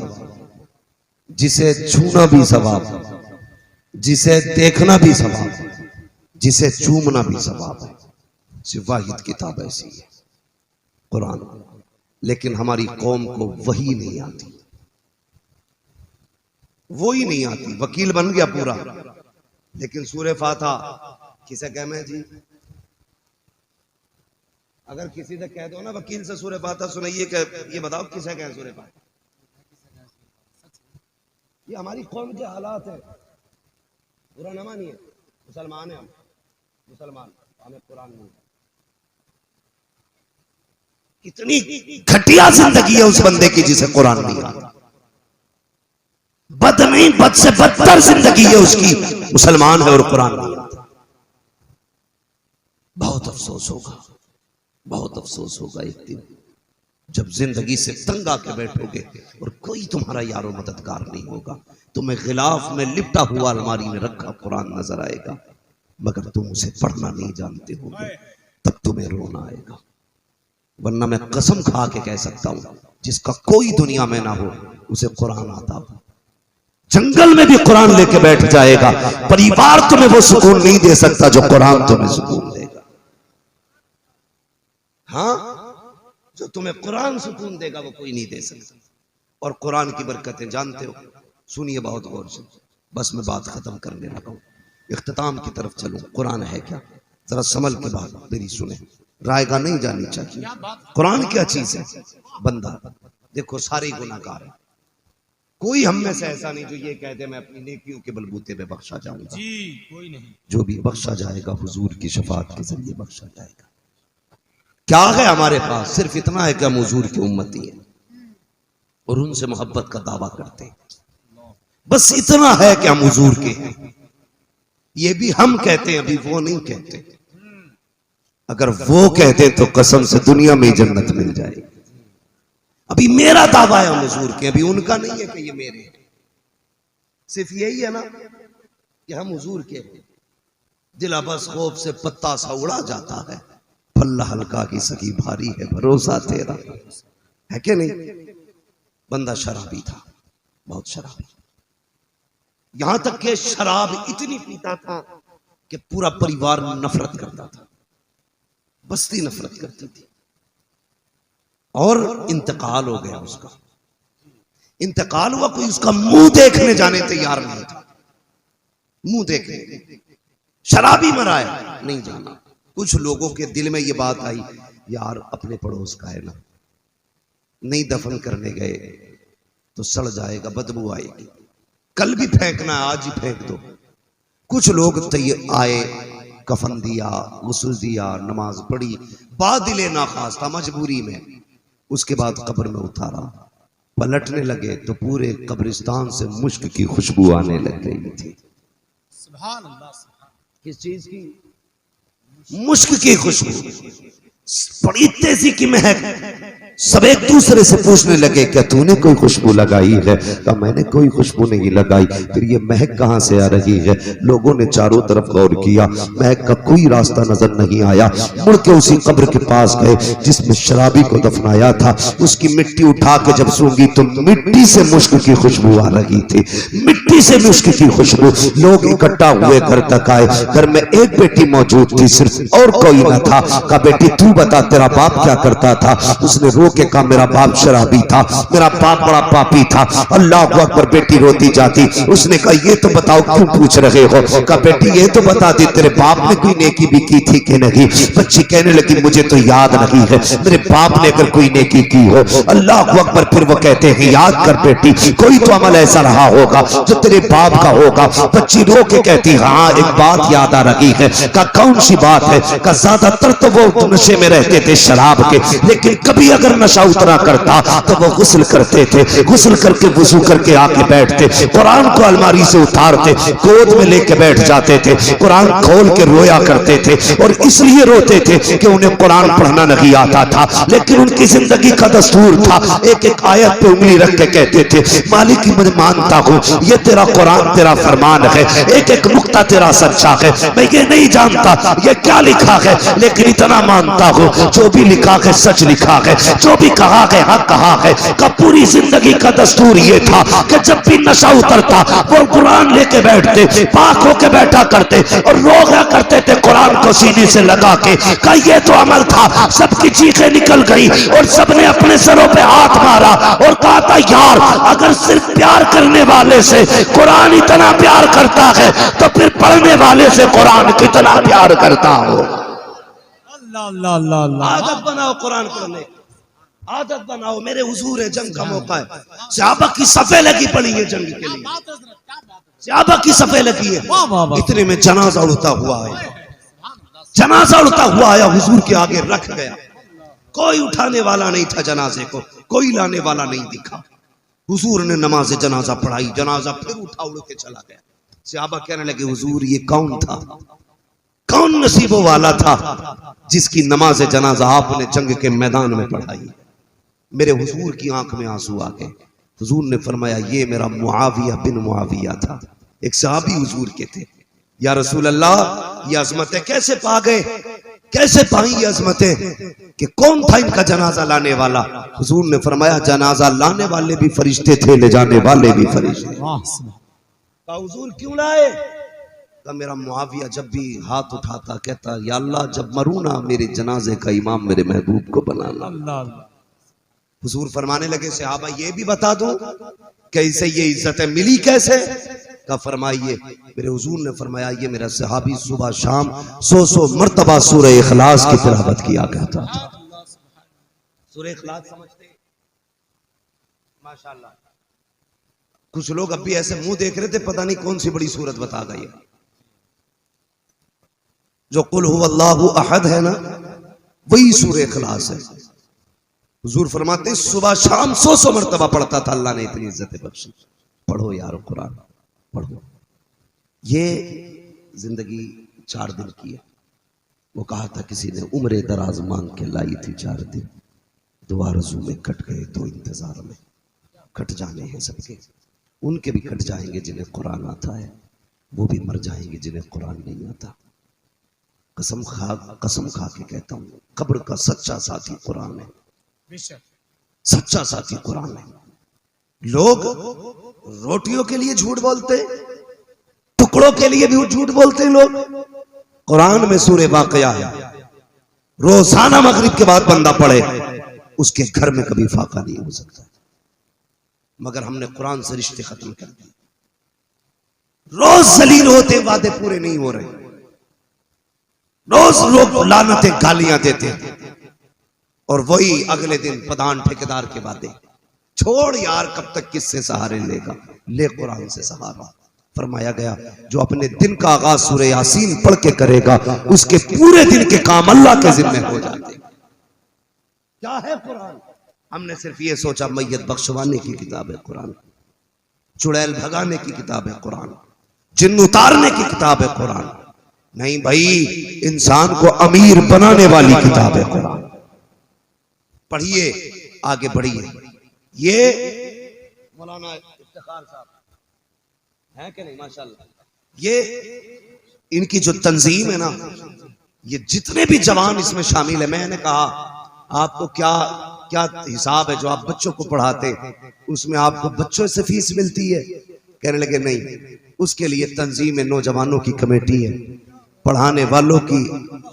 जिसे छूना भी सवाब, जिसे देखना भी सवाब, जिसे चूमना भी सवाब है। सिर्फ वाहिद किताब ऐसी है कुरान। लेकिन हमारी कौम को वही नहीं आती, वो ही नहीं आती। वकील बन गया पूरा, लेकिन सूरे फातिहा किसे कह में जी, अगर किसी से कह दो ना वकील से सूरे फातिहा सुनाइए, ये बताओ किसे कह सूरे फातिहा। ये हमारी कौम के हालात है। बुरा ना मानिए, मुसलमान है हम, मुसलमान, हमें कुरान नहीं। कितनी घटिया जिंदगी है उस बंदे की जिसे कुरान नहीं आता। बद नहीं, बद से बदतर जिंदगी है उसकी, मुसलमान है और कुरान नहीं आता। बहुत अफसोस होगा, बहुत अफसोस होगा एक दिन जब जिंदगी से तंग आके बैठोगे और कोई तुम्हारा यारो मददगार नहीं होगा। तुम्हें गिलाफ में लिपटा हुआ अलमारी में रखा कुरान नजर आएगा, मगर तुम उसे पढ़ना नहीं जानते होगे, तब तुम्हें रोना आएगा। वरना मैं कसम खा के कह सकता हूं, जिसका कोई दुनिया में ना हो उसे कुरान आता हो। जंगल में भी कुरान लेके बैठ जाएगा, परिवार तुम्हें वो सुकून नहीं दे सकता जो कुरान तुम्हें सुकून देगा। हाँ, जो तुम्हें कुरान सुकून देगा वो कोई नहीं दे सकता। और कुरान की बरकतें जानते हो, सुनिए बहुत गौर से, बस मैं बात खत्म करने लगा हूं, इख्तिताम की तरफ चलूं। कुरान है क्या, जरा संभल के बात मेरी सुने, रायगा नहीं जानी चाहिए। कुरान क्या चीज है? बंदा देखो, सारे गुनाहगार हैं, कोई हम में से ऐसा नहीं जो ये कहते मैं अपनी नेकियों के बलबूते पे बख्शा जाऊंगा जी, कोई नहीं। जो भी बख्शा जाएगा हुजूर की शफाअत के जरिए बख्शा जाएगा। क्या है हमारे पास? सिर्फ इतना है कि हम हुजूर की उम्मती हैं और उनसे मोहब्बत का दावा करते हैं, बस इतना है कि हम हुजूर के हैं। ये भी हम कहते हैं, अभी वो नहीं कहते। अगर वो कहते तो कसम से दुनिया में जन्नत मिल जाएगी। अभी मेरा दावा है हम हुजूर के, अभी उनका नहीं है कि ये मेरे हैं। सिर्फ यही है ना कि हम हुजूर के हैं। दिल बस खौफ से पत्ता सा उड़ा जाता है, पल्ला हल्का की सकी भारी है भरोसा तेरा, है कि नहीं? बंदा शराबी था, बहुत शराबी, यहां तक कि शराब इतनी पीता था कि पूरा परिवार नफरत करता था, बस्ती नफरत करती थी। और इंतकाल हो गया उसका, इंतकाल हुआ, कोई उसका मुंह देखने जाने तैयार नहीं था। मुंह देखने, शराबी मरा है, नहीं जाना। कुछ लोगों के दिल में ये बात आई, यार अपने पड़ोस का है ना, नहीं दफन करने गए तो सड़ जाएगा, बदबू आएगी, कल भी फेंकना है, आज ही फेंक दो। कुछ लोग आए, कफन दिया, गुस्ल दिया, नमाज पढ़ी, बादिले नाखास्ता मजबूरी में, उसके बाद कब्र में उतारा, पलटने लगे तो पूरे कब्रिस्तान से मुश्क की खुशबू आने लग गई थी। सुभान अल्लाह। किस चीज की? मुश्क की खुशबू, बड़ी तेजी की महक। सब एक दूसरे से पूछने लगे, क्या तूने कोई खुशबू लगाई है? कहा मैंने कोई खुशबू नहीं लगाई। फिर ये महक कहां से आ रही है? लोगों ने चारों तरफ गौर किया, महक का कोई रास्ता नजर नहीं आया। मुड़ के उसी कब्र के पास गए जिसमें शराबी को दफनाया था, उसकी मिट्टी उठा के जब सूंघी तो मिट्टी से मुश्क की खुशबू आ रही थी, मिट्टी से मुश्क की खुशबू। लोग इकट्ठा हुए घर तक आए, घर में एक बेटी मौजूद थी, सिर्फ और कोई न था। कहा बेटी तू बता तेरा बाप क्या करता था? उसने रो के कहा मेरा बाप शराबी था, मेरा बाप बड़ा पापी था। अल्लाह अकबर। बेटी रोती जाती, उसने कहा ये तो बताओ क्यों पूछ रहे हो? कहा बेटी ये तो बता दे तेरे बाप ने कोई नेकी भी की थी कि नहीं? बच्ची कहने लगी मुझे तो याद नहीं है, मेरे बाप ने अगर कोई नेकी की हो। अल्लाह अकबर। फिर वो कहते हैं याद कर बेटी, कोई तो अमल ऐसा रहा होगा जो तेरे बाप का होगा। बच्ची रो के कहती हाँ एक बात याद आ रही है। कहा कौन सी बात है? कहा ज्यादातर तो वो नशे में रहते थे शराब के, लेकिन कभी अगर नशा उतरा करता तो वो गुस्ल करते थे, गुस्ल करके वुजू करके आके बैठते, कुरान को अलमारी से उतारते, गोद में लेके बैठ जाते थे, कुरान खोल के रोया करते थे। और इसलिए रोते थे कि उन्हें कुरान पढ़ना नहीं आता था, लेकिन उनकी जिंदगी का दस्तूर था, एक एक आयत पे उंगली रख के कहते थे मालिक की मैं मानता हूँ ये तेरा कुरान तेरा फरमान है, एक एक नुक्ता तेरा सच्चा है, मैं ये नहीं जानता ये क्या लिखा है, लेकिन इतना मानता हूँ जो भी लिखा है सच लिखा है, जो भी कहा है हक कहा है। का पूरी जिंदगी का दस्तूर ये था कि जब भी नशा उतरता वो कुरान लेके बैठते, पाक होके बैठा करते और रोया करते थे कुरान को सीने से लगा के। का ये तो अमल था। सबकी चीखें निकल गई और सबने अपने सरों पे हाथ मारा और कहा था यार अगर सिर्फ प्यार करने वाले से कुरान इतना प्यार करता है तो फिर पढ़ने वाले से कुरान कितना प्यार करता हो। आदत बनाओ कुरान पढ़ने, आदत बनाओ। मेरे हुजूर है, जंग का मौका है, सहाबा की सफे लगी पड़ी है जंग के लिए, सहाबा की सफे लगी है। इतने में जनाजा उड़ता हुआ आया, जनाजा उड़ता हुआ आया, हुजूर के आगे रख गया। कोई उठाने वाला नहीं था जनाजे को, कोई लाने वाला नहीं दिखा। हुजूर ने नमाज जनाजा पढ़ाई, जनाजा फिर उठा उड़ के चला गया। सहाबा कहने लगे हुजूर ये कौन था, कौन नसीबों वाला था जिसकी नमाज जनाजा आपने जंग के मैदान में पढ़ाई। मेरे हुजूर की आंख में आंसू आ गए। हुजूर ने फरमाया ये मेरा मुआविया बिन मुआविया था, एक सहाबी हुजूर के थे। या रसूल अल्लाह ये अजमतें कैसे पा गए? कैसे पाई ये अजमतें कि कौन था इनका जनाजा लाने वाला। हुजूर ने फरमाया जनाजा लाने वाले भी फरिश्ते थे, ले जाने वाले भी फरिश्ते। हुजूर क्यों लाए? तो मेरा मुआविया जब भी हाथ उठाता कहता या अल्लाह जब मरूं ना मेरे जनाजे का इमाम मेरे महबूब को बनाना। हुजूर फरमाने लगे सहाबा ये भी बता दो कैसे ये इज्जतें मिली कैसे? का फरमाइए। मेरे हुजूर ने फरमाया ये मेरा सहाबी सुबह शाम 100 मर्तबा सूरह इखलास की तिलावत किया करता था। सूरह इखलास समझते? माशाल्लाह। कुछ लोग अब भी ऐसे मुंह देख रहे थे पता नहीं कौन सी बड़ी सूरत बता गई है। जो कुल हुवल्लाहु अहद है ना वही सूरह इखलास है। हुजूर फरमाते सुबह शाम 100 मर्तबा पढ़ता था। अल्लाह ने इतनी इज्जत बख्शी। पढ़ो यार कुरान पढ़ो। ये जिंदगी 4 दिन की है। वो कहा था किसी ने उम्र दराज मांग के लाई थी 4 दिन, 2 आरज़ू में कट गए तो इंतजार में। कट जाने हैं सबके, उनके भी कट जाएंगे जिन्हें कुरान आता है, वो भी मर जाएंगे जिन्हें कुरान नहीं आता। कसम खा के कहता हूँ कब्र का सच्चा साथी कुरान है। सच्चा साथी कुरान है। लोग रोटियों के लिए झूठ बोलते, टुकड़ों के लिए भी झूठ बोलते लोग। कुरान में सूरह वाक़िया है, रोजाना मगरिब के बाद बंदा पढ़े उसके घर में कभी फाका नहीं हो सकता। मगर हमने कुरान से रिश्ते खत्म कर दिए। रोज जलील होते वादे पूरे नहीं हो रहे, रोज लोग लानतें गालियां देते और वही अगले दिन प्रधान ठेकेदार के वादे। छोड़ यार कब तक किससे सहारे लेगा, ले कुरान से सहारा। फरमाया गया जो अपने दिन का आगाज सूरह यासीन पढ़ के करेगा उसके पूरे दिन के काम अल्लाह के जिम्मे हो जाते। क्या है कुरान? हमने सिर्फ ये सोचा मैयत बख्शवाने की किताब है कुरान, चुड़ैल भगाने की किताब है कुरान, जिन्न उतारने की किताब है कुरान। नहीं भाई, इंसान को अमीर बनाने वाली किताब है कुरान। पढ़िए, आगे बढ़िए। ये मौलाना इफ्तिखार साहब है कि नहीं? माशाल्लाह। ये इनकी जो तंजीम है ना, ये जितने भी जवान इसमें शामिल है, मैंने कहा आपको क्या क्या हिसाब है जो आप बच्चों को पढ़ाते, उसमें आपको बच्चों से फीस मिलती है? कहने लगे नहीं, उसके लिए तंजीम है, नौजवानों की कमेटी है, पढ़ाने वालों की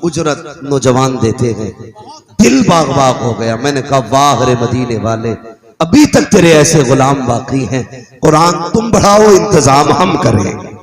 उजरत नौजवान देते हैं। दिल बाग बाग हो गया। मैंने कहा वाह रे मदीने वाले, अभी तक तेरे ऐसे गुलाम बाकी हैं। कुरान तुम बढ़ाओ, इंतजाम हम करें।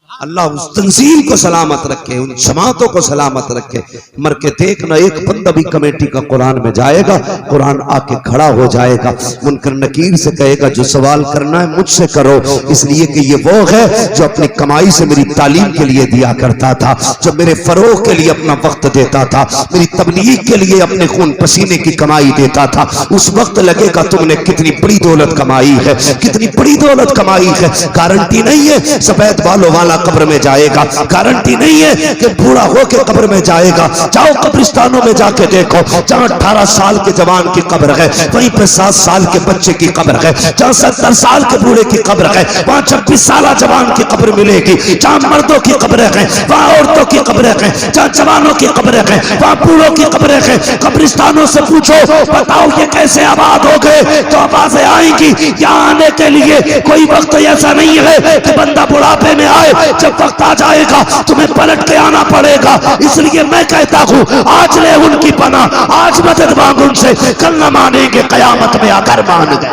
अल्लाह उस तंजीम को सलामत रखे, उन जमातों को सलामत रखे। मर के देखना एक बंदा भी कमेटी का कुरान में जाएगा, कुरान आके खड़ा हो जाएगा, मुनकर नकीर से कहेगा जो सवाल करना है मुझसे करो, इसलिए कि ये वो है जो अपनी कमाई से मेरी तालीम के लिए दिया करता था, जो मेरे फरोग के लिए अपना वक्त देता था, मेरी तबलीग के लिए अपने खून पसीने की कमाई देता था। उस वक्त लगेगा तुमने कितनी बड़ी दौलत कमाई है, कितनी बड़ी दौलत कमाई है। गारंटी नहीं है सफेद बालों वाला कब्र में जाएगा, गारंटी नहीं है कि बूढ़ा होकर कब्र में जाएगा। जाओ कब्रिस्तानों में जाके देखो, जहां 18 साल के जवान की कब्र है वहीं पे 7 साल के बच्चे की कब्र है, जहां 70 साल के बूढ़े की कब्र है वहां 26 साल जवान की कब्र मिलेगी। जहां मर्दों की कब्रें हैं वहां औरतों की कब्रें हैं, जहां जवानों की कब्रें हैं वहां बूढ़ों की कब्रें हैं। कब्रिस्तानों से पूछो बताओ ये कैसे आबाद हो गए, तो आवाजें आएंगी यहाँ आने के लिए कोई वक्त ऐसा नहीं है कि बंदा बुढ़ापे में आए, जब वक्त आ जाएगा तुम्हें पलट के आना पड़ेगा। इसलिए मैं कहता हूं आज ले उनकी पनाह, आज मदद मांग उनसे, कल न मानेंगे कयामत में आकर मान गए।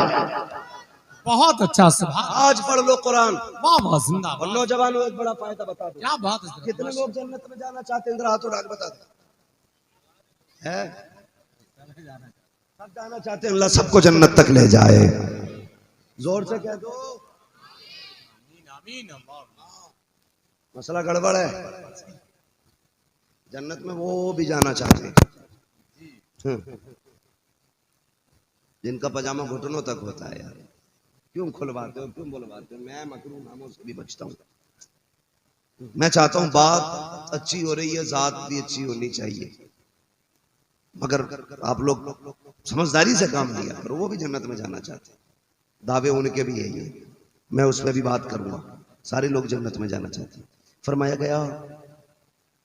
बहुत अच्छा। आज पढ़ लो कुरान। वाह वाह, जिंदाबाद। और नौजवानों एक बड़ा फायदा बता दो, क्या बात है। कितने लोग जन्नत में जाना चाहते हैं? हाथ उठा के बता दो। है सब जाना चाहते हैं, अल्लाह सबको जन्नत तक ले जाए। जोर से कह दो मसला गड़बड़ है। जन्नत में वो भी जाना चाहते हैं जिनका पजामा घुटनों तक होता है। यार क्यों खुलवाते हो, क्यों बुलवाते हो? मैं मकरूह नामों से भी बचता हूं। मैं चाहता हूं बात अच्छी हो रही है, जात भी अच्छी होनी चाहिए, मगर आप लोग समझदारी से काम लिया करो। वो भी जन्नत में जाना चाहते हैं, दावे उनके भी यही है, मैं उस पर भी बात करूंगा। सारे लोग जन्नत में जाना चाहते हैं। फरमाया गया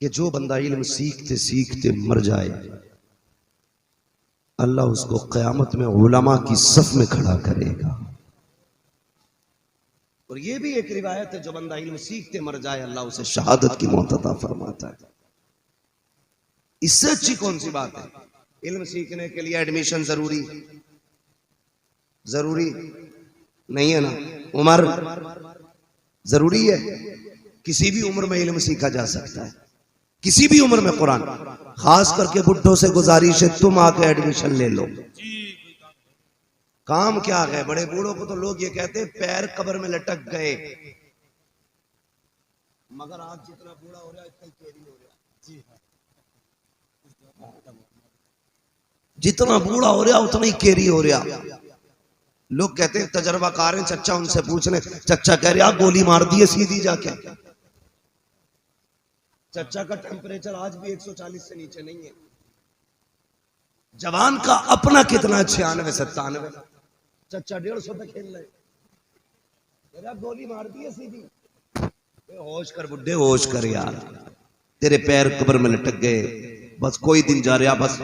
कि जो बंदा इल्म सीखते सीखते मर जाए, अल्लाह उसको क़यामत में उलमा की सफ में खड़ा करेगा। और ये भी एक रिवायत है, जो बंदा इल्म सीखते मर जाए अल्लाह उसे शहादत की मौत अता फरमाता है। इससे अच्छी कौन सी बात है? इल्म सीखने के लिए एडमिशन जरूरी नहीं है ना? उम्र जरूरी है? किसी भी उम्र में इल्म सीखा जा सकता है, किसी भी उम्र में कुरान। खास करके बुढ़ों से गुजारिश है, तुम आके एडमिशन ले लो। काम क्या है? बड़े बूढ़ों को तो लोग ये कहते हैं पैर कब्र में लटक गए, मगर आज जितना बूढ़ा हो रहा है इतना केरी हो रहा। जितना बूढ़ा हो रहा उतना ही केरी हो रहा। लोग कहते हैं तजर्बाकार हैं, चच्चा उनसे पूछने, चच्चा कह रहे गोली मार दिए सीधी जाके। चच्चा का टेम्परेचर आज भी 140 से नीचे नहीं है। जवान का अपना कितना 96-97, चच्चा 150 पे खेल रहे। गोली मार दी है सीधी। होश कर बुड्ढे, होश कर यार, तेरे पैर कब्र में लटक गए। बस कोई दिन जा रहा, बस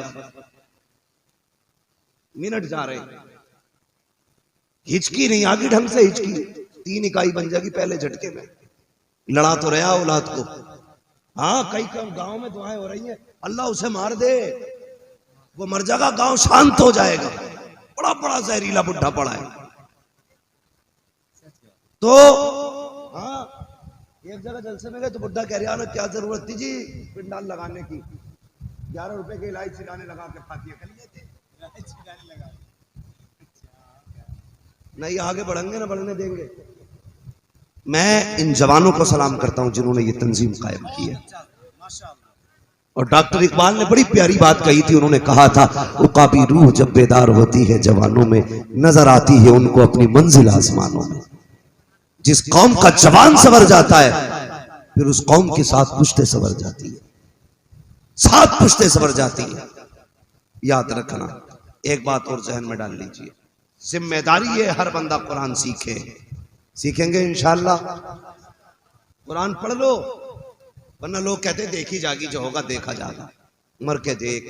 मिनट जा रहे। हिचकी नहीं आगे ढंग से, हिचकी 3 इकाई बन जाएगी पहले झटके में। लड़ा तो रहा औलाद को। हाँ, कई गांव में दुआएं हो रही हैं, अल्लाह उसे मार दे, वो मर जाएगा, गांव शांत हो जाएगा। बड़ा बड़ा जहरीला बुढ़ा पड़ा है। तो हाँ, एक जगह जलसे में गए तो बुढ़ा कह रहा ना, क्या जरूरत थी जी पिंडाल लगाने की? 11 रुपए के इलायची दाने लगा के फातिया कर लिए थे। नहीं आगे बढ़ेंगे ना बढ़ने देंगे। मैं इन जवानों को सलाम करता हूं जिन्होंने ये तंजीम कायम की है। और डॉक्टर इकबाल ने बड़ी प्यारी बात कही थी। उन्होंने कहा था, उकाबी रूह जब बेदार होती है जवानों में, नजर आती है उनको अपनी मंजिल आसमानों में। जिस कौम का जवान सवर जाता है, फिर उस कौम के 7 पुश्तें सवर जाती है, 7 पुश्तें सवर जाती है। याद रखना। एक बात और जहन में डाल लीजिए, जिम्मेदारी है हर बंदा कुरान सीखे। सीखेंगे इंशाअल्लाह। कुरान पढ़ लो, वरना लोग कहते देखी जागी जो होगा देखा जाएगा। मर के देख,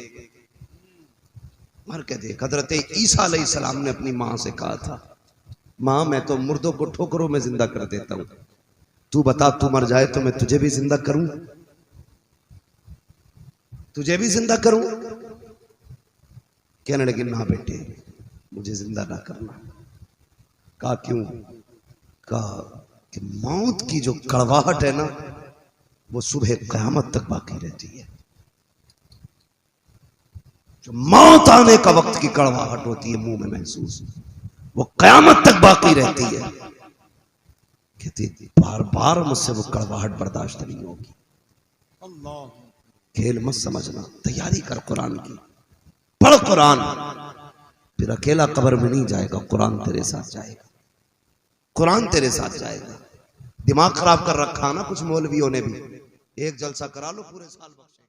मर के देख। हजरत ईसा अलैहिस्सलाम ने अपनी मां से कहा था, मां मैं तो मुर्दों को ठोकरों में जिंदा कर देता हूं, तू बता तू मर जाए तो मैं तुझे भी जिंदा करूं? तुझे भी जिंदा करूं? कहने लगे ना बेटे, मुझे जिंदा ना करना। कहा क्यों? कहा कि मौत की जो कड़वाहट है ना, वो सुबह क़यामत तक बाकी रहती है। जो मौत आने का वक्त की कड़वाहट होती है मुंह में महसूस, वो क़यामत तक बाकी रहती है। कहते बार बार मुझसे वो कड़वाहट बर्दाश्त नहीं होगी। खेल मत समझना, तैयारी कर कुरान की, पढ़ कुरान। फिर अकेला कब्र में नहीं जाएगा, कुरान तेरे साथ जाएगा, कुरान तेरे साथ जाएगा। दिमाग खराब कर रखा ना कुछ मौलवियों ने भी, एक जलसा करा लो पूरे साल बख्शे।